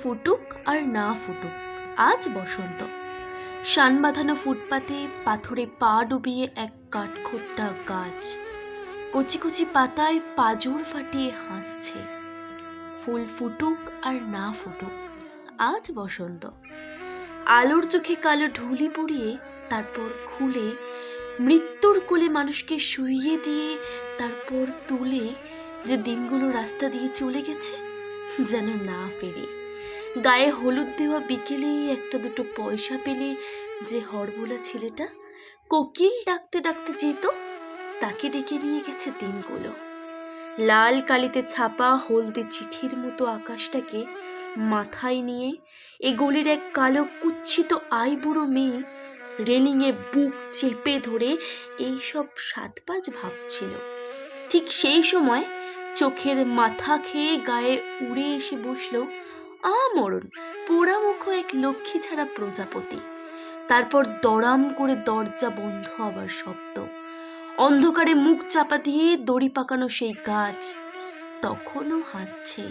ফুটুক আর না ফুটুক, আজ বসন্ত। শান বাঁধানো ফুটপাতে পাথরে পা ডুবিয়ে এক কাঠখোট্টা গাছ কচি কচি পাতায় পাজর ফাটিয়ে হাসছে। ফুল ফুটুক আর না ফুটুক, আজ বসন্ত। আলোর চোখে কালো ঢুলি পড়িয়ে তারপর খুলে মৃত্যুর কোলে মানুষকে শুইয়ে দিয়ে তারপর তুলে যে দিনগুলো রাস্তা দিয়ে চলে গেছে যেন না ফেরে। গায়ে হলুদ দেওয়া বিকেলেই একটা দুটো পয়সা পেলে যে হড়বোলা ছেলেটা কোকিল ডাকতে ডাকতে যেত, তাকে ডেকে নিয়ে গেছে দিনগুলো। লাল কালিতে ছাপা হলদে চিঠির মতো আকাশটাকে মাথায় নিয়ে এ গলির এক কালো কুচ্ছিত আইবুড়ো মেয়ে রেলিংয়ে বুক চেপে ধরে এইসব সাতপাঁচ ভাবছিল। ঠিক সেই সময় চোখের মাথা খেয়ে গায়ে উড়ে এসে বসল আমরণ পোড়ামুখো এক লক্ষ্মী ছাড়া প্রজাপতি। তারপর দড়াম করে দরজা বন্ধ হবার শব্দ, অন্ধকারে মুখ চাপা দিয়ে দড়ি পাকানো সেই গাছ তখনও হাসছে।